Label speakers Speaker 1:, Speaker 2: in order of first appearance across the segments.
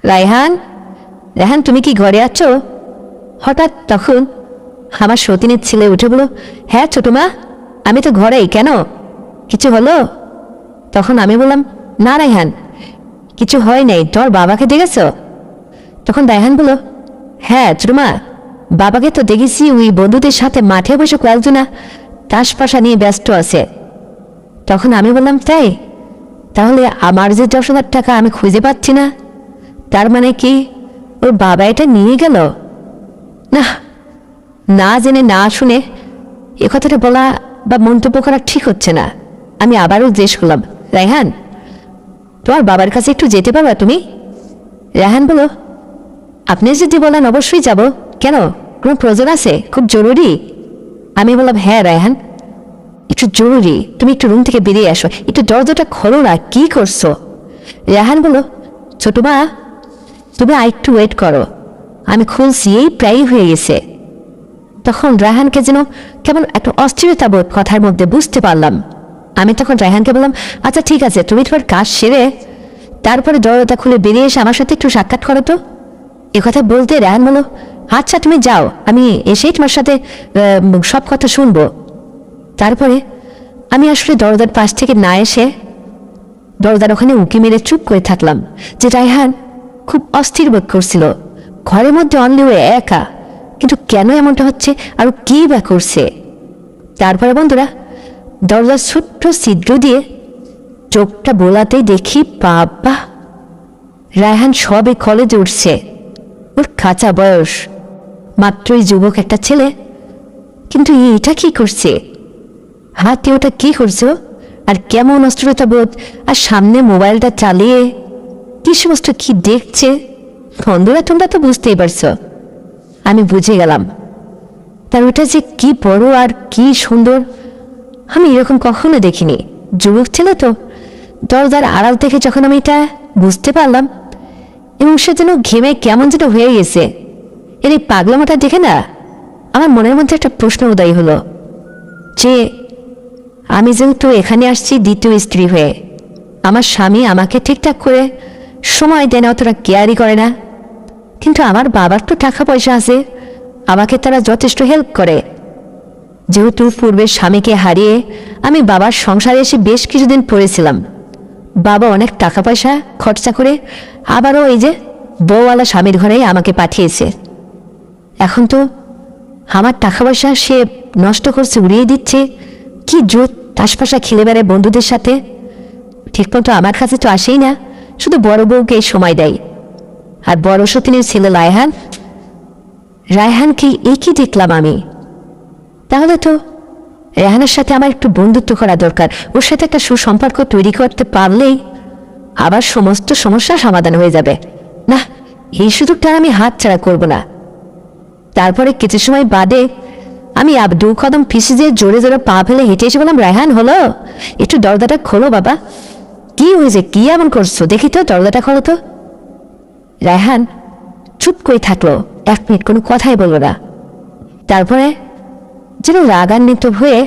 Speaker 1: রায়হান, রায়হান তুমি কি ঘরে আছো? হঠাৎ তখন আমার সতীনের ছেলে উঠে বলল, হ্যাঁ ছোট মা, আমি তো ঘরেই। কেন, কিছু হলো? তখন আমি বললাম, না রায়হান, কিছু হয় নাই। তোর বাবাকে দেখেছ? তখন রায়হান বলল, হ্যাঁ ছোট মা, বাবাকে তো দেখেছি ওই বন্ধুদের সাথে মাঠে বসে কয়েকজনা তাস পাশা নিয়ে ব্যস্ত আছে। তখন আমি বললাম, তাই? তাহলে আমার যে 10,000 টাকা আমি খুঁজে পাচ্ছি না, তার মানে কি ওর বাবা এটা নিয়ে গেল? না, না জেনে না শুনে এ কথাটা বলা বা মন্তব্য করা ঠিক হচ্ছে না। আমি আবারও জিজ্ঞেস করলাম, রায়হান, তোমার বাবার কাছে একটু যেতে পারবা তুমি? রায়হান বলো, আপনি যদি বলেন অবশ্যই যাব। কেন, কোনো প্রয়োজন আছে? খুব জরুরি? আমি বললাম, হ্যাঁ রায়হান, একটু জরুরি। তুমি একটু রুম থেকে বেরিয়ে আসো, একটু দরজাটা খোলো না, কি করছো? রায়হান বলো, ছোট মা, তুমি আরেকটু ওয়েট করো, আমি খুলছি, এই প্রায় হয়ে গেছে। তখন রায়হানকে যেন কেমন একটা অস্থিরতা বোধ কথার মধ্যে বুঝতে পারলাম। আমি তখন রায়হানকে বললাম, আচ্ছা ঠিক আছে, তুমি তোমার কাজ সেরে তারপরে দরজা খুলে বেরিয়ে এসে আমার সাথে একটু সাক্ষাৎ করো তো। কথা বলতে রায়হান বলো, আচ্ছা তুমি যাও, আমি এসেই তোমার সাথে সব কথা শুনবো। তারপরে আমি আসলে দরজার পাশ থেকে না এসে দরজার ওখানে উঁকি মেরে চুপ করে থাকলাম, যে রায়হান খুব অস্থির বোধ করছিল। ঘরের মধ্যে অনলি হয়ে একা, কিন্তু কেন এমনটা হচ্ছে আর কি বা করছে? তারপরে বন্ধুরা, দরজার ছোট্ট ছিদ্র দিয়ে চোখটা বোলাতেই দেখি, বাবা, রায়হান সবে কলেজে উঠছে। ওর কাঁচা বয়স, মাত্রই যুবক একটা ছেলে, কিন্তু এটা কি করছে? হাতে ওটা কি করছে? আর কেমন অস্থিরতা বোধ, আর সামনে মোবাইলটা চালিয়ে কি সমস্ত কি দেখছে? বন্ধুরা তোমরা তো বুঝতেই পারছো। আমি বুঝে গেলাম তার ওটা যে কি বড় আর কি সুন্দর, আমি এরকম কখনো দেখিনি। যুবক ছেলে তো। দরজার আড়াল থেকে যখন আমি এটা বুঝতে পারলাম, এবং সে যেন ঘেমে কেমন যেন হয়ে গেছে, এর এই পাগলামোটা দেখে না আমার মনের মধ্যে একটা প্রশ্ন উদয় হলো, যে আমি যেহেতু এখানে আসছি দ্বিতীয় স্ত্রী হয়ে, আমার স্বামী আমাকে ঠিকঠাক করে সময় দেয় না, অতটা কেয়ারই করে না, কিন্তু আমার বাবার তো টাকা পয়সা আছে, আমাকে তারা যথেষ্ট হেল্প করে। যেহেতু পূর্বের স্বামীকে হারিয়ে আমি বাবার সংসারে এসে বেশ কিছুদিন পড়েছিলাম, বাবা অনেক টাকা পয়সা খরচা করে আবারও এই যে বউওয়ালা স্বামীর ঘরেই আমাকে পাঠিয়েছে। এখন তো আমার টাকা পয়সা সে নষ্ট করছে, উড়িয়ে দিচ্ছে, কি জোর তাসপাশা খেলে বেড়ায় বন্ধুদের সাথে। ঠিকমতো আমার কাছে তো আসেই না, শুধু বড় বউকে সময় দেয়। আর বড় সতীনের ছেলে রায়হান, রায়হানকে একই দেখলাম আমি। তাহলে তো রায়হানের সাথে আমার একটু বন্ধুত্ব করা দরকার, ওর সাথে একটা সুসম্পর্ক তৈরি করতে পারলেই আবার সমস্ত সমস্যা সমাধান হয়ে যাবে। না, এই সুযোগটা আমি হাতছাড়া করব না। তারপরে কিছু সময় বাদে আমি 2 কদম পিছিয়ে যেয়ে জোরে জোরে পা ফেলে হেঁটে এসে বললাম, রায়হান হলো, একটু দরজাটা খোলো বাবা। কি হয়েছে, কি এমন করছো, দেখি তো, দরজাটা খোলো তো। রায়হান চুপ করে থাকলো 1 মিনিট, কোনো কথাই বলল না। তারপরে যেন রাগান্বিত হয়ে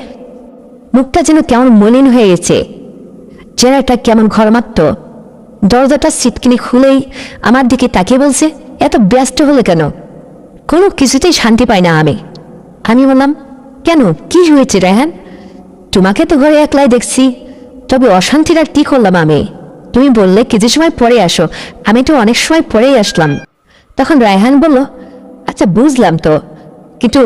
Speaker 1: মুখটা যেন কেমন মলিন হয়ে গেছে, চেহারাটা কেমন ঘরমাত্র, দরজাটা সিটকিনি খুলেই আমার দিকে তাকিয়ে বলছে, এত ব্যস্ত হলে কেন? কোনো কিছুতেই শান্তি পাই না আমি। আমি বললাম, কেন, কি হয়েছে রায়হান? তোমাকে তো ঘরে একলাই দেখছি, তবে অশান্তির আর কি করলাম আমি? তুমি বললে কিছু সময় পরে আসো, আমি তো অনেক সময় পরেই আসলাম। তখন রায়হান বলল, আচ্ছা বুঝলাম তো, কিন্তু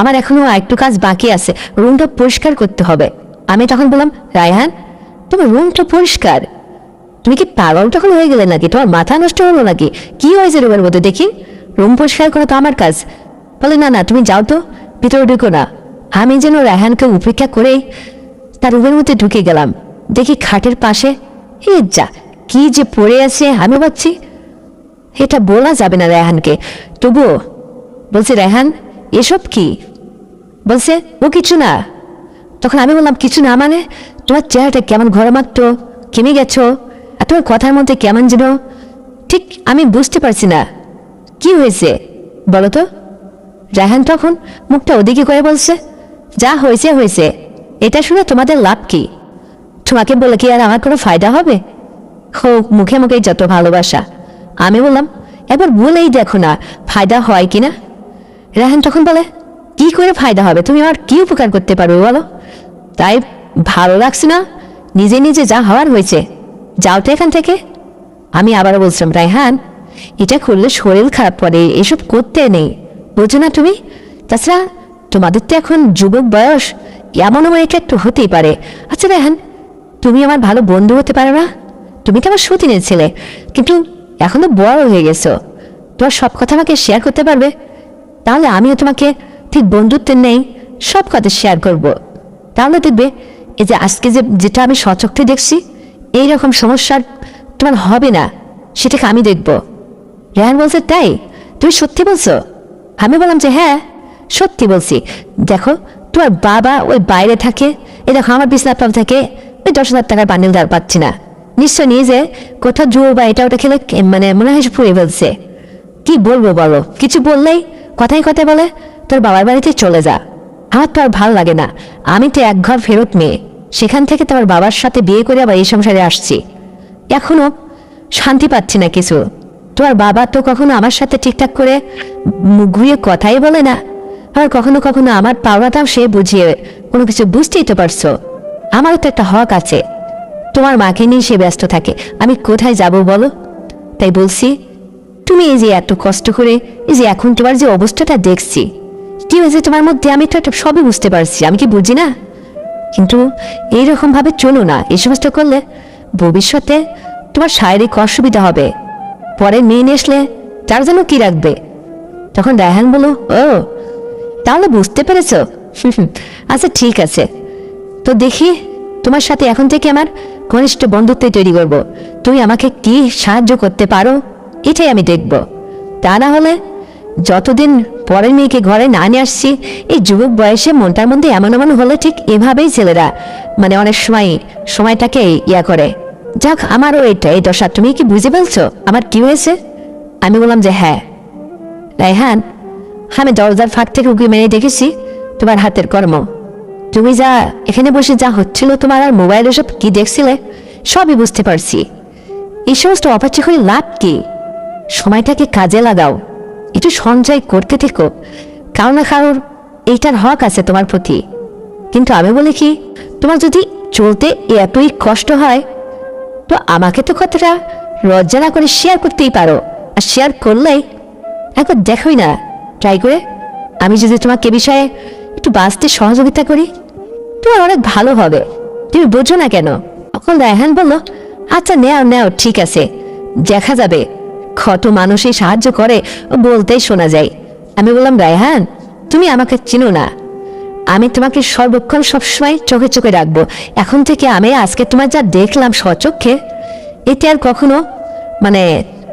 Speaker 1: আমার এখনো একটু কাজ বাকি আছে, রুমটা পরিষ্কার করতে হবে। আমি তখন বললাম, রায়হান, তোমার রুমটা পরিষ্কার? তুমি কি পাগল তখন হয়ে গেলে নাকি? তোমার মাথা নষ্ট হলো নাকি? কি হয়েছে রুমের মধ্যে দেখি? রুম পরিষ্কার করা তো আমার কাজ। বলে, না না, তুমি যাও তো, ভিতরে ঢুকো না। আমি যেন রায়হানকে উপেক্ষা করেই তার রুমের মধ্যে ঢুকে গেলাম। দেখি খাটের পাশে এ যা কি যে পড়ে আছে, আমি ভাবছি এটা বলা যাবে না রায়হানকে, তবুও বলছে, রায়হান এসব কি? বলছে, ও কিছু না। তখন আমি বললাম, কিছু না মানে? তোমার চেহারাটা কেমন ঘরমাত্র, কেমে গেছো, আর তোমার কথার মধ্যে কেমন যেন, ঠিক আমি বুঝতে পারছি না কি হয়েছে, বলো তো। রায়হান তখন মুখটা ওদিকে করে বলছে, যা হয়েছে হয়েছে, এটা শুনে তোমাদের লাভ কি? তোমাকে বলে কি আর আমার কোনো ফায়দা হবে? হোক মুখে মুখে যত ভালোবাসা, আমি বললাম, একবার বলেই দেখো না ফায়দা হয় কিনা। রায়হান তখন বলে, কি করে ফায়দা হবে, তুমি আমার কি উপকার করতে পারবে বলো? তাই ভালো লাগছে না, নিজে নিজে যা হওয়ার হয়েছে, যাও তো এখান থেকে। আমি আবারও বলছিলাম, রায়হান এটা করলে শরীর খারাপ করে, এসব করতে নেই, বোঝো না তুমি? তাছাড়া তোমাদের তো এখন যুবক বয়স, এমন এটা একটু হতেই পারে। আচ্ছা রায়হান, তুমি আমার ভালো বন্ধু হতে পারো না? তুমি তো আমার সতীনের ছেলে, কিন্তু এখন তো বড় হয়ে গেছো, তোমার সব কথা আমাকে শেয়ার করতে পারবে? তাহলে আমিও তোমাকে ঠিক বন্ধুত্বের নেই সব কথা শেয়ার করব। তাহলে দেখবে এই যে আজকে যেটা আমি সচক্ষে দেখছি, এইরকম সমস্যার তোমার হবে না, সেটাকে আমি দেখব। রেহান বলছে, তাই তুমি সত্যি বলছো? আমি বললাম যে হ্যাঁ সত্যি বলছি। দেখো তোমার বাবা ওই বাইরে থাকে, এই দেখো আমার বিছনার পাল থেকে ওই 10,000 টাকার বান্ডিল দেওয়ার পাচ্ছি না, নিশ্চয় নিয়ে যে কোথাও জুয়ো বা এটা ওটা খেলে মানে মনে হয় ফুয়ে ফেলছে। কি বলবো বলো, কিছু বললেই কথাই কথা বলে তোর বাবার বাড়িতে চলে যা। আমার তো আর ভালো লাগে না, আমি তো এক ঘর ফেরত মেয়ে, সেখান থেকে তোমার বাবার সাথে বিয়ে করে আবার এই সংসারে আসছি, এখনো শান্তি পাচ্ছি না কিছু। তোমার বাবা তো কখনো আমার সাথে ঠিকঠাক করে মুখ ঘুরিয়ে কথাই বলে না, আবার কখনো কখনো আমার পাওনাটাও সে বুঝিয়ে কোনো কিছু বুঝতেই তো পারছো। আমারও তো একটা হক আছে, তোমার মাকে নিয়ে সে ব্যস্ত থাকে, আমি কোথায় যাব বলো? তাই বলছি, তুমি এই যে এত কষ্ট করে এই যে এখন তোমার যে অবস্থাটা দেখছি, কি হয়েছে তোমার মধ্যে, আমি তো একটা সবই বুঝতে পারছি, আমি কি বুঝি না? কিন্তু এইরকম ভাবে চলো না, এই সমস্ত করলে ভবিষ্যতে তোমার শারীরিক অসুবিধা হবে, পরে মেয়ে নিয়ে আসলে তার জন্য কি রাখবে? তখন রায়হান বলল, ও তাহলে বুঝতে পেরেছ, আচ্ছা ঠিক আছে, তো দেখি তোমার সাথে এখন থেকে আমার ঘনিষ্ঠ বন্ধুত্ব তৈরি করব, তুমি আমাকে কি সাহায্য করতে পারো এটাই আমি দেখব। তা না হলে যতদিন পরের মেয়েকে ঘরে না নিয়ে আসছি, এই যুবক বয়সে মনটার মধ্যে এমন এমন হলে ঠিক এভাবেই ছেলেরা মানে অনেক সময়টাকে ইয়া করে। যাক, আমারও এই দশা, তুমি কি বুঝে ফেলছো আমার কি হয়েছে? আমি বললাম যে হ্যাঁ রায়হান, আমি দরজার ফাঁক থেকে উঁকি মেরে দেখেছি তোমার হাতের কর্ম, তুমি যা এখানে বসে যা হচ্ছিল তোমার আর মোবাইলে সব কি দেখছিলে সবই বুঝতে পারছি। এই সমস্ত অপাচ্য করে লাভ কি? সময়টাকে কাজে লাগাও, একটু সঞ্চয় করতে থেকো, কারো না কারোর এইটার হক আছে তোমার প্রতি। কিন্তু আমি বলি কি, তোমার যদি চলতে এতই কষ্ট হয় তো আমাকে তো কথাটা লজ্জা না করে শেয়ার করতেই পারো, আর শেয়ার করলেই একবার দেখোই না ট্রাই করে, আমি যদি তোমাকে বিষয়ে একটু বাঁচতে সহযোগিতা করি তোমার অনেক ভালো হবে, তুমি বোঝো না কেন? তখন রায়হান বলল, আচ্ছা নেও নেও ঠিক আছে, দেখা যাবে কত মানুষই সাহায্য করে বলতেই শোনা যায়। আমি বললাম, রায়হান তুমি আমাকে চিনো না, আমি তোমাকে সর্বক্ষণ সবসময় চোখে চোখে রাখবো, এখন থেকে আমি আজকে তোমার যা দেখলাম স্বচক্ষে, এতে আর কখনো মানে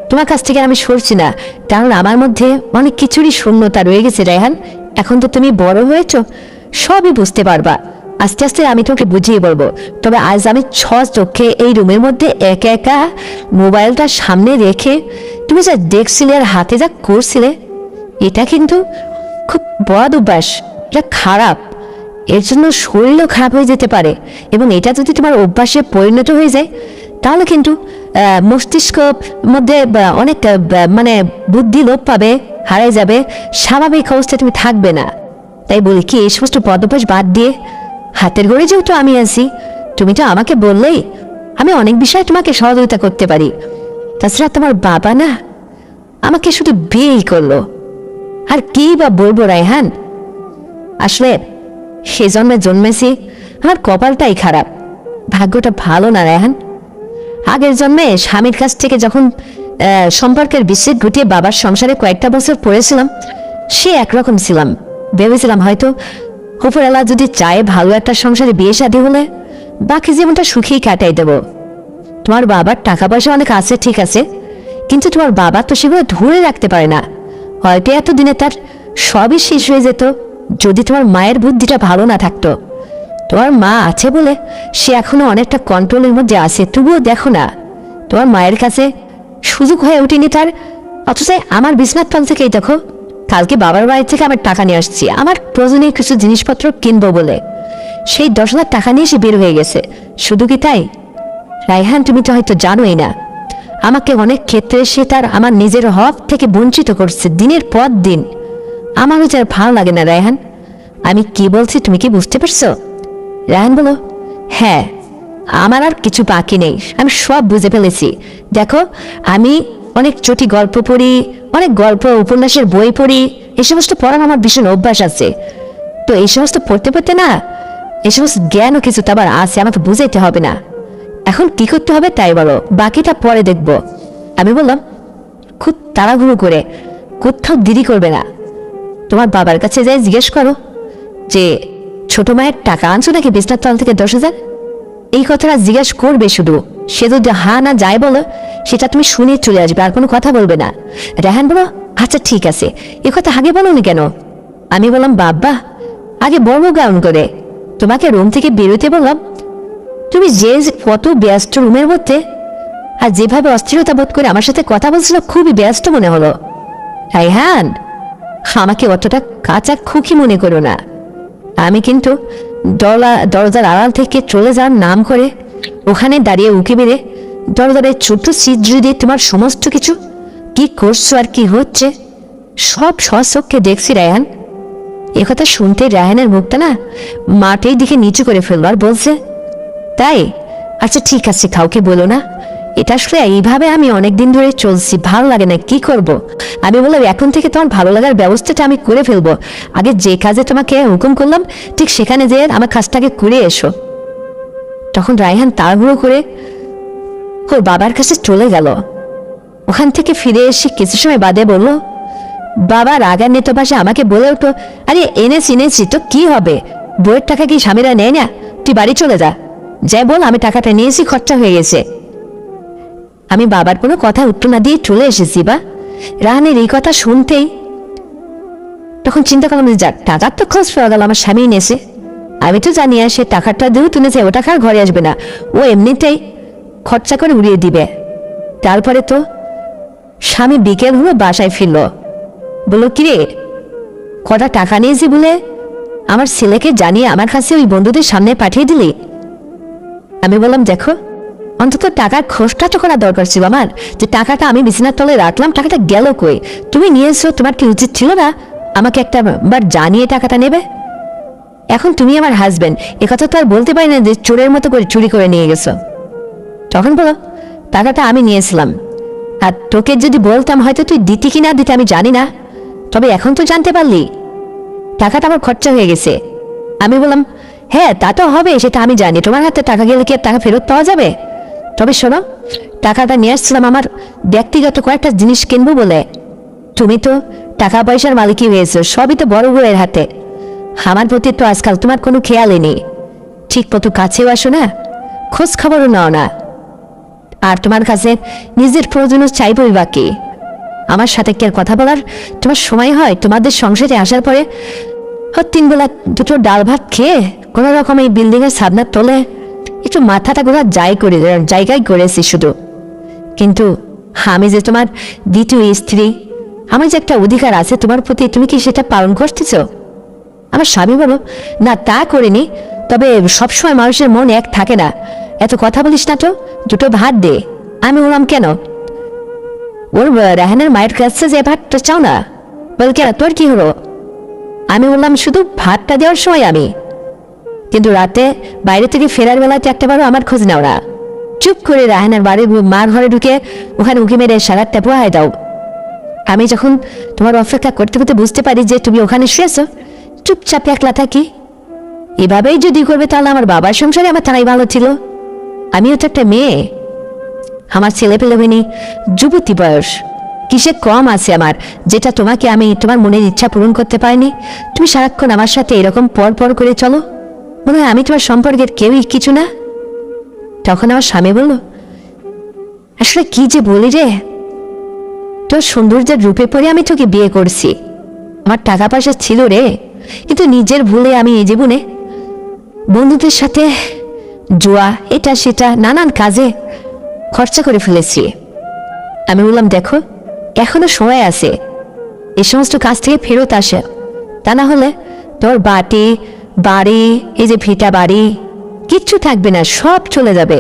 Speaker 1: তোমার কাছ থেকে আমি সরছি না, কারণ আমার মধ্যে অনেক কিছুরই শূন্যতা রয়ে গেছে রায়হান। এখন তো তুমি বড় হয়েছ, সবই বুঝতে পারবা, আস্তে আস্তে আমি তোমাকে বুঝিয়ে বলবো। তবে আজ আমি চোখে এই রুমের মধ্যে একা একা মোবাইলটা সামনে রেখে তুমি যা দেখছিলে আর হাতে যা করছিলে, এটা কিন্তু খুব বদ অভ্যাস, এটা খারাপ, এর জন্য শরীরও খারাপ হয়ে যেতে পারে, এবং এটা যদি তোমার অভ্যাসে পরিণত হয়ে যায় তাহলে কিন্তু মস্তিষ্ক মধ্যে অনেক মানে বুদ্ধি লোপ পাবে, হারাই যাবে, স্বাভাবিক অবস্থায় তুমি থাকবে না। তাই বলি কি, এই সমস্ত বদভ্যাস বাদ দিয়ে হাতের গড়ে যেহেতু আমি আছি, তুমি তো আমাকে বললেই আমি অনেক বিষয়ে তোমাকে সহযোগিতা করতে পারি। তাছাড়া তোমার বাবা না আমাকে শুধু বিয়েই করলো, আর কি বা বলবো রায়হান, আসলে সে জন্মে জন্মেছি, আমার কপালটাই খারাপ, ভাগ্যটা ভালো না রায়হান। আগের জন্মে স্বামীর কাছ থেকে যখন সম্পর্কের বিচ্ছেদ ঘটিয়ে বাবার সংসারে কয়েকটা বছর পড়েছিলাম, সে একরকম ছিলাম, ভেবেছিলাম হয়তো উপরওয়ালা যদি চায় ভালো একটা সংসারে বিয়ে শাদী হলে বাকি জীবনটা সুখেই কাটাই দেব। তোমার বাবার টাকা পয়সা অনেক আছে ঠিক আছে, কিন্তু তোমার বাবা তো সেগুলো ধরে রাখতে পারে না, হয়তো এতদিনে তার সবই শেষ হয়ে যেত যদি তোমার মায়ের বুদ্ধিটা ভালো না থাকতো। তোমার মা আছে বলে সে এখনো অনেকটা কন্ট্রোলের মধ্যে আছে, তবুও দেখো না তোমার মায়ের কাছে সুযোগ হয়ে ওঠেনি তার, অথচ আমার বিছনার তল থেকেই দেখো কালকে বাবার বাড়ি থেকে আমার টাকা নিয়ে আসছি আমার প্রয়োজনীয় কিছু জিনিসপত্র কিনবো বলে, সেই 10,000 টাকা নিয়ে সে বের হয়ে গেছে। শুধু কি তাই রায়হান, তুমি তো হয়তো জানোই না, আমাকে অনেক ক্ষেত্রে সে তার আমার নিজের হক থেকে বঞ্চিত করছে দিনের পর দিন। আমারও যার ভালো লাগে না রায়হান। আমি কি বলছি তুমি কি বুঝতে পারছো? রায়হান বলো, হ্যাঁ, আমার আর কিছু বাকি নেই, আমি সব বুঝে ফেলেছি। দেখো, আমি অনেক চটি গল্প পড়ি, অনেক গল্প উপন্যাসের বই পড়ি, এই সমস্ত পড়ার আমার ভীষণ অভ্যাস আছে। তো এই সমস্ত পড়তে পড়তে না এই সমস্ত জ্ঞানও কিছু তো আবার আছে, আমাকে বুঝাইতে হবে না। এখন কি করতে হবে তাই বলো, বাকিটা পরে দেখব। আমি বললাম, খুব তাড়াহুড়ো করে কোথাও দেরি করবে না, তোমার বাবার কাছে যাই জিজ্ঞেস করো যে ছোট মায়ের টাকা আনছো নাকি বিছনার তল থেকে 10,000। এই কথাটা জিজ্ঞেস করবে শুধু, সে যদি হা না যায় বলো সেটা তুমি শুনে চলে আসবে, আর কোনো কথা বলবে না। রায়হান বলো, আচ্ছা ঠিক আছে, এ কথা আগে বলোনি কেন? আমি বললাম, বাবা আগে বড় গাউন করে তোমাকে রুম থেকে বেরোতে বললাম, তুমি যে কত ব্যস্ত রুমের মধ্যে, আর যেভাবে অস্থিরতা বোধ করে আমার সাথে কথা বলছিল খুবই ব্যস্ত মনে হলো। রায়হান, আমাকে অতটা কাঁচা খুকি মনে করো না। আমি কিন্তু দরজার আড়াল থেকে চলে যাওয়ার নাম করে ওখানে দাঁড়িয়ে উঁকি মেরে দরজারের ছোট্ট ছিদ্র দিয়ে তোমার সমস্ত কিছু কি করছো আর কি হচ্ছে সব স্বচক্ষে দেখছি রায়হান। একথা শুনতে রায়হানের মুখটা না মাটির দিকে নিচু করে ফেললো আর বলছে, তাই? আচ্ছা ঠিক আছে, কাউকে বলো না। এটা আসলে এইভাবে আমি অনেকদিন ধরে চলছি, ভালো লাগে না, কি করব। আমি বললাম, এখন থেকে তোমার ভালো লাগার ব্যবস্থাটা আমি করে ফেলবো। আগে যে কাজে তোমাকে হুকুম করলাম ঠিক সেখানে যেয়ে আমার কাজটাকে করে এসো। তখন রায়হান তাড়াহুড়ো করে ওর বাবার কাছে চলে গেল। ওখান থেকে ফিরে এসে কিছু সময় বাদে বলল, বাবা রাগান্বিত ভাষায় আমাকে বলে উঠো, আরে এনেছি তো কি হবে, বইয়ের টাকা কি স্বামীরা নেয় না? তুই বাড়ি চলে যা, যাই বল আমি টাকাটা নিয়েছি, খরচা হয়ে গেছে। আমি বাবার কোনো কথা উত্তর না দিয়ে চলে এসেছি। বা রাহানের এই কথা শুনতেই তখন চিন্তা করলাম যে যাক, টাকার তো খোঁজ পাওয়া গেল, আমার স্বামী নিয়েছে। আমি তো জানি সে টাকাটা দিয়েও তুলেছে, ও টাকা আর ঘরে আসবে না, ও এমনিতেই খরচা করে উড়িয়ে দিবে। তারপরে তো স্বামী বিকেল হলো বাসায় ফিরল, বললো, কিরে কটা টাকা নিয়েছি বলে আমার ছেলেকে জানিয়ে আমার কাছে ওই বন্ধুদের সামনে পাঠিয়ে দিলি? আমি বললাম, দেখো অন্তত টাকার খোঁজটা তো করা দরকার ছিল আমার, যে টাকাটা আমি বিছানার তলে রাখলাম, টাকাটা গেল কই? তুমি নিয়েছো, তোমার কি উচিত ছিল না আমাকে একটা বার জানিয়ে টাকাটা নেবে? এখন তুমি আমার হাজবেন্ড, একথা তো আর বলতে পারি না যে চোরের মতো করে চুরি করে নিয়ে গেছো। তখন বলো, টাকাটা আমি নিয়েছিলাম, আর তোকে যদি বলতাম হয়তো তুই দিতি কি না দিতে আমি জানি না, তবে এখন তো জানতে পারলি টাকাটা আমার খরচা হয়ে গেছে। আমি বললাম, হ্যাঁ তা তো হবে, সেটা আমি জানি, তোমার হাতে টাকা গেলে কি আর টাকা ফেরত পাওয়া যাবে? তবে শোনো, টাকাটা নিয়ে আসছিলাম আমার ব্যক্তিগত কয়েকটা জিনিস কিনবো বলে। তুমি তো টাকা পয়সার মালিকই হয়েছো, সবই তো বড় বউয়ের হাতে। আমার প্রতি তো আজকাল তোমার কোনো খেয়ালই নেই, ঠিক মতো কাছেও আসো না, খোঁজ খবরও নাও না। আর তোমার কাছে নিজের প্রয়োজনও চাইবই বাকি, আমার সাথে কি আর কথা বলার তোমার সময় হয়? তোমাদের সংসারে আসার পরে 3 বেলা দুটো ডাল ভাত খেয়ে কোনো রকম এই বিল্ডিংয়ের সামনের তোলে একটু মাথাটা ঘোরার জায়গায় করেছি শুধু। কিন্তু আমি যে তোমার দ্বিতীয় স্ত্রী, আমার যে একটা অধিকার আছে তোমার প্রতি, তুমি কি সেটা পালন করতেছ? আমার স্বামী বলো, না তা করিনি, তবে সবসময় মানুষের মন এক থাকে না, এত কথা বলিস না তো, দুটো ভাত দে। আমি বললাম, কেন? ওর রায়হানের মায়ের কাছে যে ভাতটা চাও না? বল, কেন তোর কি হলো? আমি বললাম, শুধু ভাতটা দেওয়ার সময় আমি, কিন্তু রাতে বাইরে থেকে ফেরার বেলাতে একটাবারও আমার খোঁজ নাও না। চুপ করে রায়হানের বাড়ির মার ঘরে ঢুকে ওখানে উঁকি মেরে সারাটা পোহায় দাও। আমি যখন তোমার অপেক্ষা করতে করতে বুঝতে পারি যে তুমি ওখানে শুয়েছো, চুপচাপ একলা থাকি। এভাবেই যদি করবে তাহলে আমার বাবার সংসারে আমার তারাই ভালো ছিল। আমিও তো একটা মেয়ে, আমার ছেলে পেলে হয়নি, যুবতী বয়স, কিসে কম আছে আমার যেটা তোমাকে আমি তোমার মনের ইচ্ছা পূরণ করতে পারিনি? তুমি সারাক্ষণ আমার সাথে এরকম পর করে চলো, মনে হয় আমি তোমার সম্পর্কের কেউই কিছু না। তখন আমার স্বামী বলল, আসলে কি যে বলি রে, তোর সৌন্দর্যের রূপে পরে আমি তোকে বিয়ে করছি, আমার টাকা পয়সা ছিল রে, কিন্তু নিজের ভুলে আমি এই জীবনে বন্ধুদের সাথে জুয়া এটা সেটা নানান কাজে খরচা করে ফেলেছি। আমি বললাম, দেখো এখনো সময় আছে, এই সমস্ত কাজ থেকে ফেরত আসে, তা না হলে তোর বাড়ি এই যে ভিটা বাড়ি কিচ্ছু থাকবে না, সব চলে যাবে।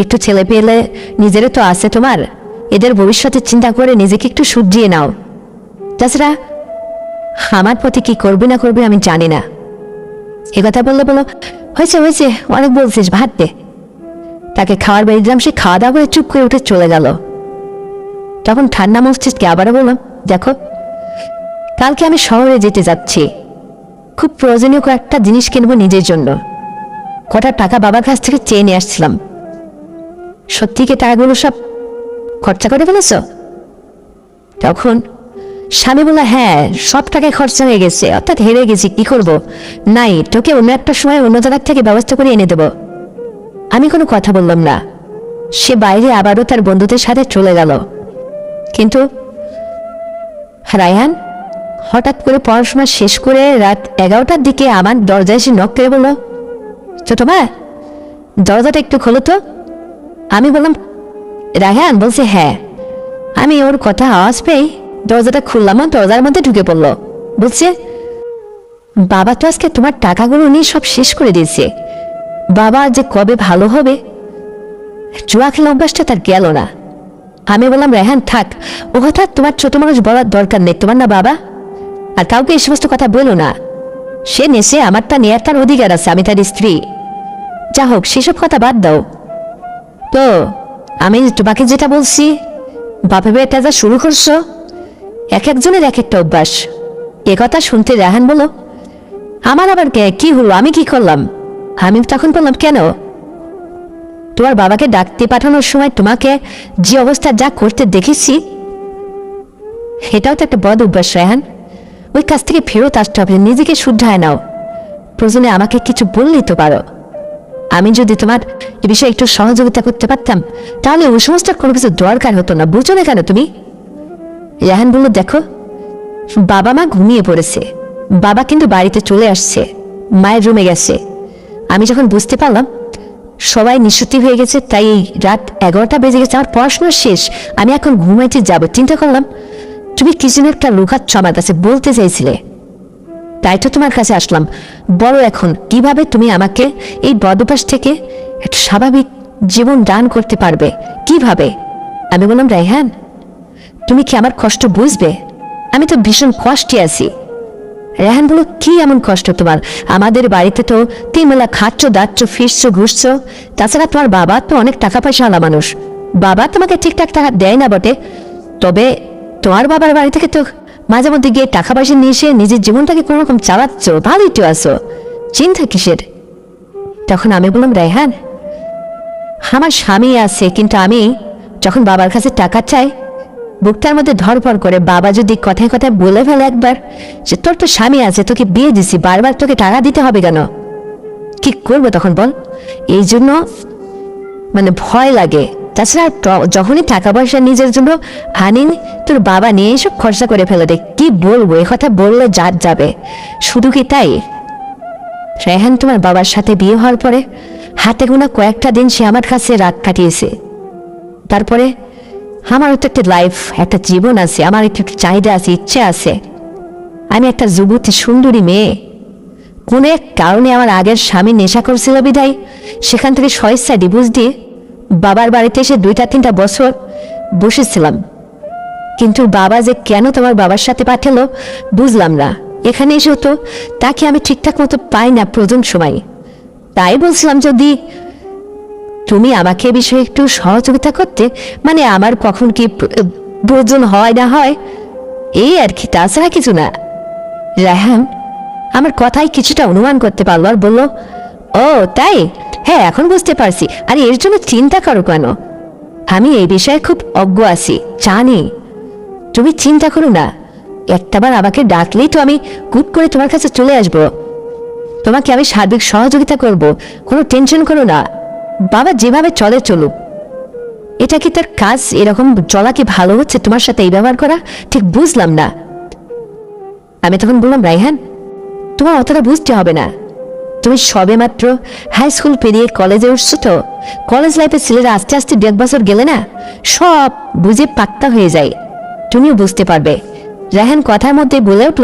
Speaker 1: একটু ছেলে পেলে নিজেরও তো আছে তোমার, এদের ভবিষ্যতের চিন্তা করে নিজেকে একটু শুধরিয়ে নাও। তাছাড়া আমার প্রতি কি করবে না করবে আমি জানি না। এ কথা বললে বলো, হয়েছে হয়েছে, অনেক বলছিস, ভাত দে। তাকে খাওয়ার বেড়ে দিলাম, সে খাওয়া দাওয়া করে চুপ করে উঠে চলে গেল। তখন ঠান্ডা মস্তিষ্কে আবারও বললাম, দেখো কালকে আমি শহরে যেতে যাচ্ছি, খুব প্রয়োজনীয় কয়েকটা জিনিস কিনবো নিজের জন্য। কটা টাকা বাবার কাছ থেকে চেয়ে নিয়ে আসছিলাম। সত্যি কি টাকাগুলো সব খরচা করে ফেলেছ? তখন স্বামী বলল, হ্যাঁ সব টাকায় খরচা হয়ে গেছে, অর্থাৎ হেরে গেছি, কি করব, নাই তোকে অন্য একটা সময় অন্য জায়গার থেকে ব্যবস্থা করে এনে দেব। আমি কোনো কথা বললাম না। সে বাইরে আবারও তার বন্ধুদের সাথে চলে গেল। কিন্তু রায়হান হঠাৎ করে পড়াশোনা শেষ করে রাত 11টার দিকে আমার দরজায় এসে নক করে বলল, ছোট মা দরজাটা একটু খোলো তো। আমি বললাম, রায়হান? বলছে, হ্যাঁ। আমি ওর কথা আওয়াজ পেয়ে দরজাটা খুললাম, দরজার মধ্যে ঢুকে পড়লো। বলছে, বাবা তো আজকে তোমার টাকাগুলো নিয়ে সব শেষ করে দিয়েছে, বাবা যে কবে ভালো হবে। জুয়া খেলা অভ্যাসটা তার গেল না। আমি বললাম, রায়হান থাক, ও কথা তোমার ছোট মানুষ বলার দরকার নেই, তোমার না বাবা, আর কাউকে এই সমস্ত কথা বলো না। সে নেশে আমারটা নেয়ার তার অধিকার আছে, আমি তার স্ত্রী। যা হোক সেসব কথা বাদ দাও তো। আমি তোমাকে যেটা বলছি, বাপে বেটা যা শুরু করছো, এক একজনের এক একটা অভ্যাস। এ কথা শুনতে রায়হান বলল, আমার আবার কি হলো, আমি কি করলাম? আমি তখন বললাম, কেন? তোমার বাবাকে ডাকতে পাঠানোর সময় তোমাকে যে অবস্থা যা করতে দেখেছি, এটাও তো একটা বদ অভ্যাস রায়হান। ওই কাছ থেকে ফেরত আসতে হবে, নিজেকে শুধরায় নাও। প্রয়োজনে আমাকে কিছু বললেই তো পারো। আমি যদি তোমার এ বিষয়ে একটু সহযোগিতা করতে পারতাম, তাহলে ওই সমস্ত কোনো কিছু দরকার হতো না। বুঝো না কেন তুমি? রায়হান বলল, দেখো বাবা মা ঘুমিয়ে পড়েছে, বাবা কিন্তু বাড়িতে চলে আসছে, মায়ের রুমে গেছে। আমি যখন বুঝতে পারলাম সবাই নিঃসৃতি হয়ে গেছে, তাই এই রাত 11টা বেজে গেছে, আমার পড়াশোনা শেষ, আমি এখন ঘুমাইতে যাব। চিন্তা করলাম তুমি কিছু একটা লুকাচ্ছ আমার কাছে, বলতে চাইছিলে, তাই তো তোমার কাছে আসলাম। বলো এখন কিভাবে তুমি আমাকে এই বদভ্যাস থেকে একটা স্বাভাবিক জীবন দান করতে পারবে, কিভাবে? আমি বললাম, রায়হান তুমি কি আমার কষ্ট বুঝবে? আমি তো ভীষণ কষ্টে আছি। রায়হান বলল, কি এমন কষ্ট তোমার? আমাদের বাড়িতে তো তিনবেলা খাচ্ছ, দাচ্ছ, ফিরছ, ঘুরছ। তাছাড়া তোমার বাবা তো অনেক টাকা পয়সা আলা মানুষ, বাবা তোমাকে ঠিকঠাক টাকা দেয় না বটে, তবে তোমার বাবার বাড়ি থেকে তো মাঝে মধ্যে গিয়ে টাকা পয়সা নিয়ে এসে নিজের জীবনটাকে কোনো রকম চালাচ্ছ, ভালোই তো আছো, চিন্তা কিসের? তখন আমি বললাম, রায়হান আমার স্বামী আছে, কিন্তু আমি যখন বাবার কাছে টাকা চাই, বুকটার মধ্যে ধরপড় করে। বাবা যদি কথায় কথায় বলে ফেলে একবার যে তোর তো স্বামী আছে, তোকে বিয়ে দিছি, বারবার তোকে টাকা দিতে হবে কেন, কি করবো তখন বল? এই জন্য মানে ভয় লাগে। তাছাড়া যখনই টাকা পয়সা নিজের জন্য আনি, তোর বাবা নিয়ে এসব খরচা করে ফেলে দেয়। কি বলবো, এ কথা বললে জাত যাবে। শুধু কি তাই, রায়হান তোমার বাবার সাথে বিয়ে হওয়ার পরে হাতে গোনা কয়েকটা দিন সে আমার কাছে রাত কাটিয়েছে। তারপরে আমারও তো একটা লাইফ, একটা জীবন আছে, আমার একটু চাহিদা আছে, ইচ্ছে আছে। আমি একটা যুবতী সুন্দরী মেয়ে, কোনো এক কারণে আমার আগের স্বামী নেশা করছিল বিধায় সেখান থেকে স্বেচ্ছা ডিভোর্স দিয়ে বাবার বাড়িতে এসে 2-3 বছর বসেছিলাম। কিন্তু বাবা যে কেন তোমার বাবার সাথে পাঠালো বুঝলাম না। এখানে এসেও তো তাকে আমি ঠিকঠাক মতো পাই না প্রয়োজন সময়। তাই বলছিলাম যদি তুমি আমাকে এ বিষয়ে একটু সহযোগিতা করতে, মানে আমার কখন কি প্রয়োজন হয় না হয়, এই আর কি, তাছাড়া কিছু না। রায়হান আমার কথাই কিছুটা অনুমান করতে পারলো আর বলল, ও তাই, হ্যাঁ এখন বুঝতে পারছি। আর এর জন্য চিন্তা করো কেন? আমি এই বিষয়ে খুব অজ্ঞ আছি, জানি। তুমি চিন্তা করো না, একটাবার আমাকে ডাকলেই তো আমি গুড করে তোমার কাছে চলে আসব। তোমাকে আমি সার্বিক সহযোগিতা করব, কোনো টেনশন করো না। বাবা যেভাবে চলে চলুক, এটা কি তার কাজ? এরকম চলা কি ভালো হচ্ছে তোমার সাথে এই ব্যবহার করা? ঠিক বুঝলাম না। আমি তখন বললাম, রায়হান তোমার অতটা বুঝতে হবে না, তুমি সবে মাত্র হাই স্কুল পেরিয়ে কলেজে উঠছো তো। কলেজ লাইফে ছেলেরা আস্তে আস্তে 1.5 বছর গেলে না সব বুঝে পাক্কা হয়ে যায়, তুমিও বুঝতে পারবে। রায়হান কথার মধ্যে বলে উঠল,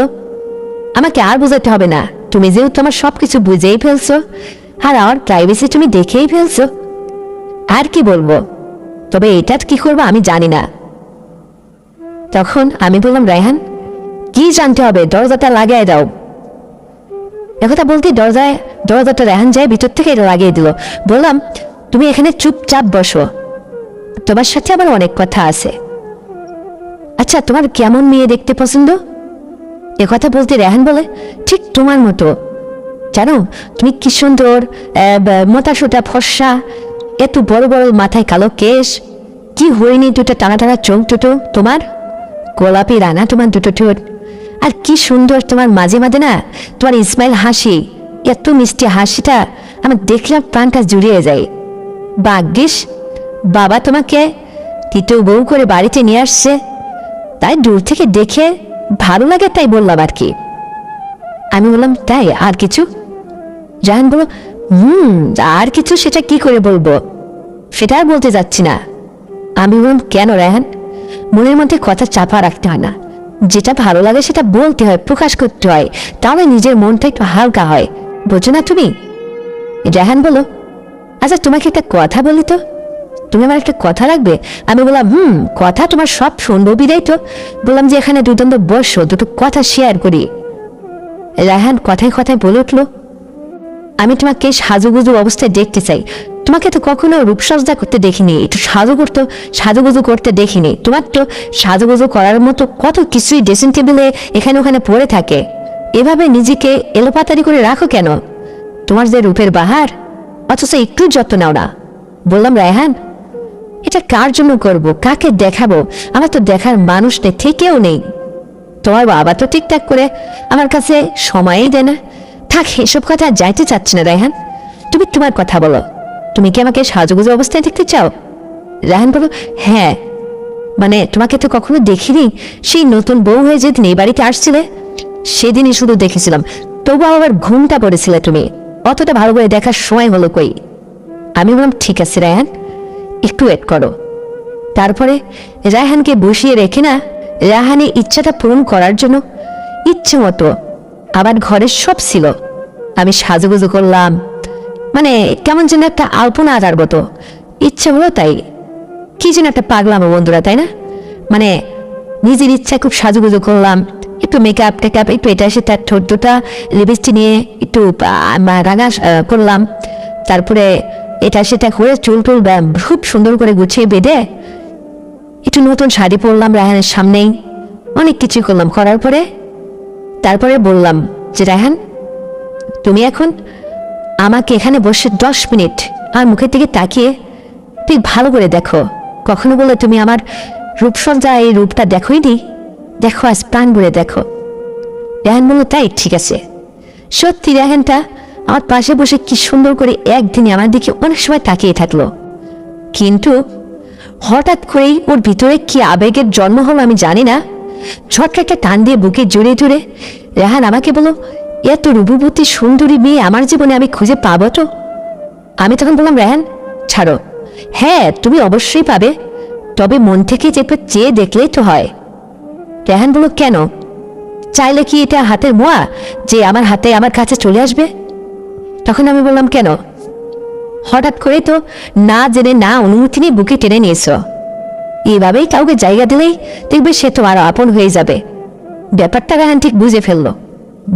Speaker 1: আমাকে আর বোঝাতে হবে না, তুমি যেহেতু আমার সবকিছু বুঝেই ফেলছো আর আমার প্রাইভেসি তুমি দেখেই ফেলছো, আর কি বলবো, তবে এটা কি করবো আমি জানি না। তখন আমি বললাম, রায়হান কি জানতে হবে, দরজাটা লাগিয়ে দাও। একথা বলতে দরজাটা রায়হান যায় ভিতর থেকে লাগিয়ে দিল। বললাম, তুমি এখানে চুপচাপ বসো, তোমার সাথে আবার অনেক কথা আছে। আচ্ছা, তোমার কেমন মেয়ে দেখতে পছন্দ? একথা বলতে রায়হান বলে, ঠিক তোমার মতো। জানো তুমি কি সুন্দর, মোটা সোটা ফর্সা, এত বড় বড় মাথায় কালো কেশ, কি হয়নি দুটো টানা টানা চোখ দুটো তোমার, গোলাপি রানা তোমার দুটো ঠোঁট, আর কি সুন্দর তোমার মাঝে মাঝে না তোমার ইসমাইল হাসি, এত মিষ্টি হাসিটা আমার দেখলাম প্রাণটা জুড়িয়ে যায়। ভাগ্যিস বাবা তোমাকে তৃতীয় বউ করে বাড়িতে নিয়ে আসছে, তাই দূর থেকে দেখে ভালো লাগে তাই বললাম আর কি। আমি বললাম, তাই আর কিছু? রায়হান বলল, আর কিছু সেটা কি করে বলবো, সেটা আর বলতে যাচ্ছি না। আমি বললাম, কেন রায়হান? মনের মধ্যে কথা চাপা রাখতে হয় না, যেটা ভালো লাগে সেটা বলতে হয়, প্রকাশ করতে হয়, তাহলে নিজের মনটা একটু হালকা হয়, বোঝো না তুমি? রায়হান বলল, আচ্ছা তোমাকে একটা কথা বলি তো, তুমি আমার একটা কথা রাখবে? আমি বললাম, কথা তোমার সব শুনবো বিদায় তো। বললাম যে এখানে দুদণ্ড বসো, দুটো কথা শেয়ার করি। রায়হান কথায় কথায় বলে উঠলো, আমি তোমাকে সাজুগুজু অবস্থায় দেখতে চাই, তোমাকে তো কখনো রূপসজ্জা করতে দেখিনি, একটু সাজুগুজু করতে দেখিনি। তোমার তো সাজুগুজু করার মতো কত কিছুই ড্রেসিং টেবিলে এখানে ওখানে পড়ে থাকে, এভাবে নিজেকে এলোপাতারি করে রাখো কেন? তোমার যে রূপের বাহার, অথচ একটু যত্ন নাও না। বললাম, রায়হান এটা কার জন্য করব, কাকে দেখাবো? আমার তো দেখার মানুষ নেই, থেকেও নেই। তোমার বাবা তো ঠিকঠাক করে আমার কাছে সময়ই দেয় না। থাক, এসব কথা যাইতে চাচ্ছি না রায়হান, তুমি তোমার কথা বলো, তুমি কি আমাকে সাজুগুজু অবস্থায় দেখতে চাও? রায়হান বলো, হ্যাঁ, মানে তোমাকে তো কখনো দেখিনি, সেই নতুন বউ হয়ে যেদিন এই বাড়িতে আসছিলে সেদিনই শুধু দেখেছিলাম, তবু আবার ঘুমটা পড়েছিলে তুমি, অতটা ভালো করে দেখার সময় হলো কই? আমি বললাম, ঠিক আছে রায়হান, একটু ওয়েট করো। তারপরে রায়হানকে বসিয়ে রেখে না, রায়হানের ইচ্ছাটা পূরণ করার জন্য ইচ্ছে মতো আবার ঘরে সব ছিল, আমি সাজুগুজু করলাম, মানে কেমন যেন একটা আলপনা আটার মতো ইচ্ছে হলো, তাই কি যেন একটা পাগলামো বন্ধুরা, তাই না? মানে নিজের ইচ্ছায় খুব সাজুগুজু করলাম, একটু মেকআপ টেকআপ, একটু এটা সেটা, ঠোঁট দুটা লিপস্টিক নিয়ে একটু রাঙা করলাম, তারপরে এটা সেটা করে চুল টুল খুব সুন্দর করে গুছিয়ে বেঁধে একটু নতুন শাড়ি পরলাম রায়হানের সামনেই, অনেক কিছু করলাম। করার পরে তারপরে বললাম যে, রায়হান তুমি এখন আমাকে এখানে বসে 10 মিনিট আর মুখের দিকে তাকিয়ে তুই ভালো করে দেখো, কখনো বলে তুমি আমার রূপসজ্জা এই রূপটা দেখোই নি, দেখো আজ প্রাণ ভরে দেখো। রায়হান বলল, তাই ঠিক আছে। সত্যি রায়হানটা আমার পাশে বসে কি সুন্দর করে একদিনে আমার দিকে অনেক সময় তাকিয়ে থাকলো, কিন্তু হঠাৎ করেই ওর ভিতরে কি আবেগের জন্ম হলো আমি জানি না, ঝটকা একটা টান দিয়ে বুকে জড়িয়ে ধরে রায়হান আমাকে বলল, এত রূপবতী সুন্দরী মেয়ে আমার জীবনে আমি খুঁজে পাবো তো? আমি তখন বললাম, রায়হান ছাড়ো, হ্যাঁ তুমি অবশ্যই পাবে, তবে মন থেকে চেয়ে দেখলেই তো হয়। রায়হান বলল, কেন? চাইলে কি এটা হাতের মোয়া যে আমার হাতে আমার কাছে চলে আসবে? তখন আমি বললাম, কেন? হঠাৎ করে তো না জেনে না অনুমতি নিয়ে বুকে টেনে নিয়েছ, এইভাবেই কাউকে জায়গা দিলেই দেখবে সে তো আরো আপন হয়ে যাবে। ব্যাপারটা রায়হান ঠিক বুঝে ফেললো,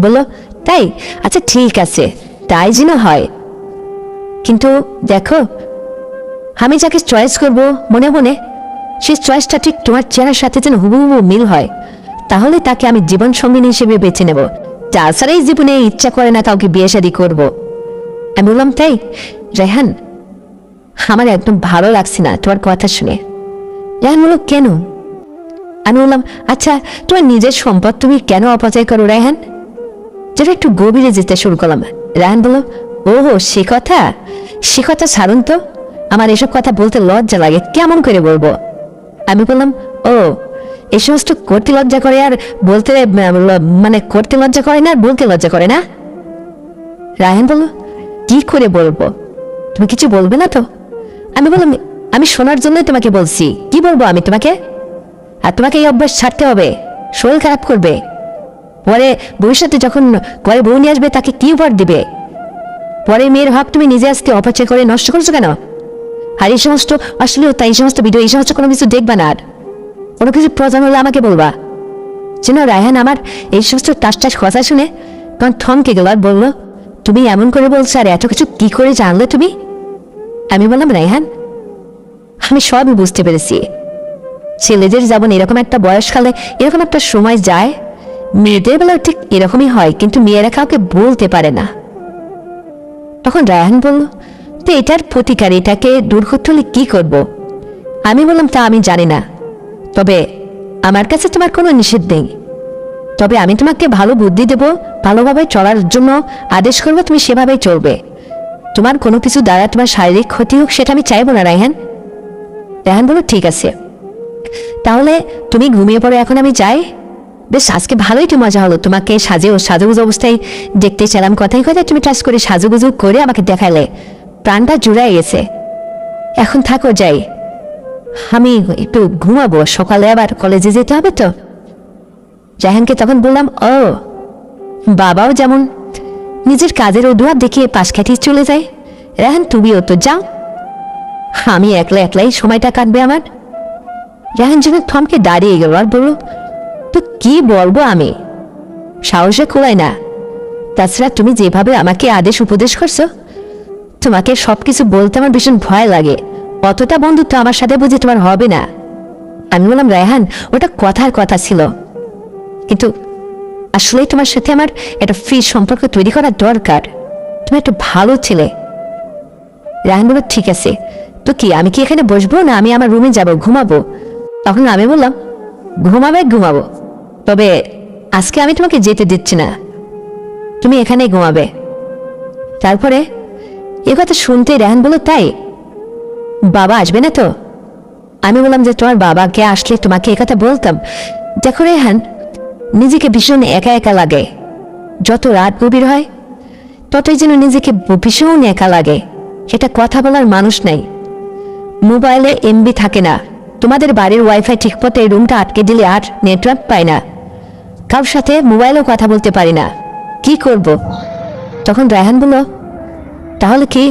Speaker 1: বললো, তাই? আচ্ছা ঠিক আছে, তাই যেন হয়, কিন্তু দেখো আমি যাকে চয়েস করব মনে মনে, সেই চয়েসটা ঠিক তোমার চেহারার সাথে যেন হুবহু মিল হয়, তাহলে তাকে আমি জীবন সঙ্গিনী হিসেবে বেছে নেব, তাছাড়া এই জীবনে ইচ্ছা করে না কাউকে বিয়ে শাদী করবো। আমি বললাম, তাই? রায়হান আমার একদম ভালো লাগছে না তোমার কথা শুনে। রায়হান বলল, কেন? আমি বললাম, আচ্ছা তোমার নিজের সম্পদ তুমি কেন অপচয় করো রায়হান? যেটা একটু গভীরে যেতে শুরু করলাম। রায়হান বলল, ওহো সে কথা ছাড়ুন তো, আমার এসব কথা বলতে লজ্জা লাগে, কেমন করে বলবো? আমি বললাম, ও এই সমস্ত করতে লজ্জা করে আর বলতে, মানে করতে লজ্জা করে না আর বলতে লজ্জা করে না? রায়হান বলল, কি করে বলবো? তুমি কিছু বলবে না তো? আমি বললাম, আমি শোনার জন্যই তোমাকে বলছি, কি বলবো আমি তোমাকে? আর তোমাকে এই অভ্যাস ছাড়তে হবে, শরীর খারাপ করবে, পরে ভবিষ্যতে যখন ঘরে বউ নিয়ে আসবে তাকে কি উপহার দিবে? পরে মেয়ের হক তুমি নিজে আজকে অপচয় করে নষ্ট করছো কেন? আর এই সমস্ত অশ্লীলতা, এই সমস্ত ভিডিও, এই সমস্ত কোনো কিছু দেখবা না। আর কোনো কিছু প্রয়োজন হলে আমাকে বলবা। যেন রায়হান আমার এই সমস্ত টাস টাস কথা শুনে তখন থমকে গেল আর বললো, তুমি এমন করে বলছো আর এত কিছু কি করে জানলে তুমি? আমি বললাম, রায়হান আমি সবই বুঝতে পেরেছি। ছেলেদের যেমন এরকম একটা বয়সকালে এরকম একটা সময় যায়, মেয়েদের বেলাও ঠিক এরকমই হয়, কিন্তু মেয়েরা কাউকে বলতে পারে না। তখন রায়হান বলল, তো এটার প্রতিকার, এটাকে দূর করতে হলে কি করব? আমি বললাম, তা আমি জানি না, তবে আমার কাছে তোমার কোনো নিষেধ নেই। তবে আমি তোমাকে ভালো বুদ্ধি দেব, ভালোভাবে চলার জন্য আদেশ করবো, তুমি সেভাবেই চলবে। তোমার কোনো কিছু দ্বারা তোমার শারীরিক ক্ষতি হোক সেটা আমি চাইবো না। রায়হান বলল, ঠিক আছে, তাহলে তুমি ঘুমিয়ে পড়ো, এখন আমি যাই। বেশ, আজকে ভালোই একটু মজা হলো, তোমাকে সাজুগুজু অবস্থায় দেখতে চাইলাম। কথাই কথায় তুমি টাচ করে সাজুগুজু করে আমাকে দেখালে, প্রাণটা জুড়াই গেছে। এখন থাকো, যাই, আমি একটু ঘুমাবো, সকালে আবার কলেজে যেতে হবে তো। রায়হানকে তখন বললাম, ও বাবাও যেমন নিজের কাজের অজুহাত দেখিয়ে পাশ কাটিয়ে চলে যায়, রায়হান তুমিও তো যাও, আমি একলাই সময়টা কাটবে আমার। রায়হান যেন থমকে দাঁড়িয়ে গেল আর বলল, তো কি বলবো, আমি সাহসে কোলাই না। তাছাড়া তুমি যেভাবে আমাকে আদেশ উপদেশ করছো, তোমাকে সবকিছু বলতে আমার ভীষণ ভয় লাগে। অতটা বন্ধুত্ব আমার সাথে বুঝি তোমার হবে না। আমি বললাম, রায়হান ওটা কথার কথা ছিল, কিন্তু আসলে তোমার সাথে আমার একটা ফ্রি সম্পর্ক তৈরি করা দরকার। তুমি একটা ভালো ছেলে। রায়হান বলল, ঠিক আছে, তো কি আমি কি এখানে বসবো, না আমি আমার রুমে যাব ঘুমাবো? তখন আমি বললাম, ঘুমাবো, তবে আজকে আমি তোমাকে যেতে দিচ্ছি না, তুমি এখানেই ঘুমাবে। তারপরে এ কথা শুনতে রায়হান বলল, তাই বাবা আসবে না তো? আমি বললাম যে তোমার বাবাকে আসলে তোমাকে একথা বলতাম। দেখো রেহান, নিজেকে ভীষণ একা একা লাগে। যত রাত গভীর হয় ততই যেন নিজেকে ভীষণ একা লাগে। সেটা কথা বলার মানুষ নাই, মোবাইলে এমবি থাকে না, তোমাদের বাড়ির ওয়াইফাই ঠিক মতো এই রুমটা আটকে দিলে আর নেটওয়ার্ক পায় না, কারোর সাথে মোবাইলেও কথা বলতে পারি না, কি করব? তখন রায়হান বলল, তাহলে কি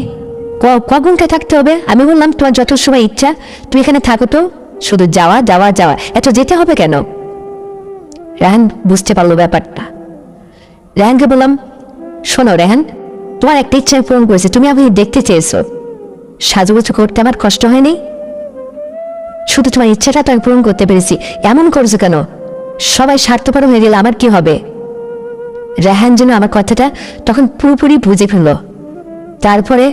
Speaker 1: কগুনকে থাকতে হবে? আমি বললাম, তোমার যত সময় ইচ্ছা তুমি এখানে থাকো তো, শুধু যাওয়া যাওয়া যাওয়া, এত যেতে হবে কেন? রায়হান বুঝতে পারলো ব্যাপারটা। রায়হানকে বললাম, শোনো রেহান, তোমার একটা ইচ্ছা পূরণ করেছে, তুমি আমি দেখতে চেয়েছো, সাজুগুজু করতে আমার কষ্ট হয়নি, শুধু তোমার ইচ্ছাটা তো আমি পূরণ করতে পেরেছি, এমন করছো কেন? সবাই স্বার্থপর হয়ে গেলে আমার কি হবে? রেহান যেন আমার কথাটা তখন পুরোপুরি বুঝে ফেলল। তারপরে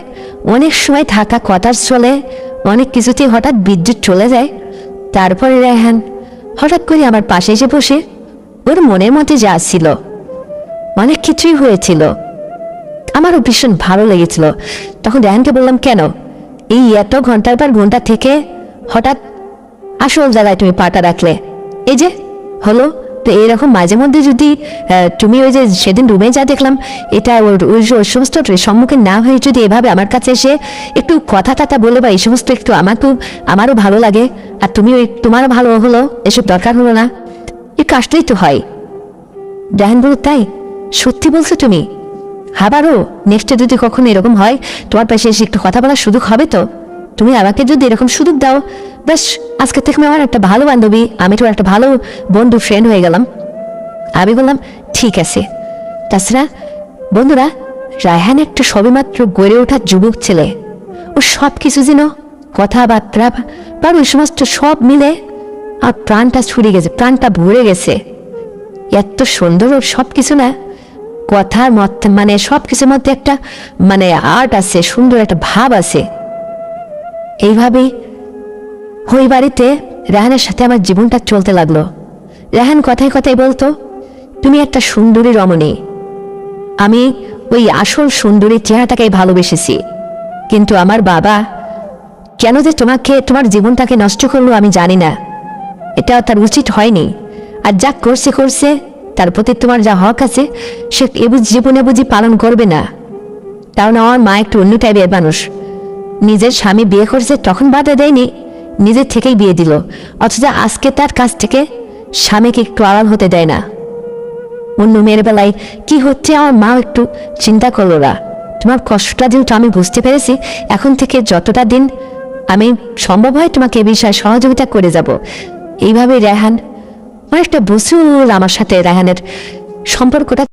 Speaker 1: অনেক সময় থাকা কথার চলে অনেক কিছুতেই হঠাৎ বিদ্যুৎ চলে যায়। তারপরে রেহান হঠাৎ করে আমার পাশে এসে বসে ওর মনের মধ্যে যা ছিল, অনেক কিছুই হয়েছিল, আমারও ভীষণ ভালো লেগেছিল। তখন রেহানকে বললাম, কেন এই এত ঘন্টার পর ঘন্টা থেকে হঠাৎ আসল জায়গায় তুমি পাটা রাখলে? এই যে হলো, তো এইরকম মাঝে মধ্যে যদি তুমি ওই যে সেদিন রুমে যা দেখলাম, এটা ওই সমস্ত সম্মুখীন না হয়ে যদি এভাবে আমার কাছে এসে একটু কথা টাতা বলে বা এই সমস্ত একটু আমারও ভালো লাগে, আর তুমি ওই তোমারও ভালো হলো, এসব দরকার হলো না, এই কাজটাই তো হয়। রেহান বলল, তাই সত্যি বলছো তুমি? আবারও নেক্সটে যদি কখনো এরকম হয়, তোমার পাশে এসে একটু কথা বলার সুযোগ হবে তো? তুমি আমাকে যদি এরকম সুযোগ দাও, ব্যাস আজকে থেকে আমার একটা ভালো বান্ধবী, আমি তোমার একটা ভালো বন্ধু, ফ্রেন্ড হয়ে গেলাম। আমি বললাম, ঠিক আছে। তাছাড়া বন্ধুরা, রায়হান একটা সবেমাত্র গড়ে ওঠা যুবক ছেলে, ও সব কিছু যেন কথাবার্তা বা ওই সমস্ত সব মিলে আর প্রাণটা ছুড়ে গেছে, প্রাণটা ভরে গেছে। এত সুন্দর ওর সব কিছু, না কথার মধ্যে মানে সব কিছুর মধ্যে একটা মানে আর্ট আছে, সুন্দর একটা ভাব আছে। এইভাবেই ওই বাড়িতে রেহানের সাথে আমার জীবনটা চলতে লাগলো। রেহান কথায় কথায় বলতো, তুমি একটা সুন্দরী রমণী, আমি ওই আসল সুন্দরী চেহারাটাকেই ভালোবেসেছি, কিন্তু আমার বাবা কেন যে তোমার জীবনটাকে নষ্ট করলো আমি জানি না, এটা তার উচিত হয়নি। আর যা করছে তার প্রতি তোমার যা হক আছে সে জীবনে বুঝি পালন করবে না। কারণ আমার মা একটু অন্য টাইপের মানুষ, নিজের স্বামী বিয়ে করছে তখন বাধা দেয়নি, নিজের থেকেই বিয়ে দিল, অথচ আজকে তার কাছ থেকে স্বামীকে একটু আড়াল হতে দেয় না। অন্য মেয়ের বেলায় কি হচ্ছে আমার মা একটু চিন্তা করলো না। তোমার কষ্টটা যেহেতু আমি বুঝতে পেরেছি, এখন থেকে যতটা দিন আমি সম্ভব হয় তোমাকে এ বিষয়ে সহযোগিতা করে যাব। এইভাবে রেহান অনেকটা বছর আমার সাথে রেহানের সম্পর্কটা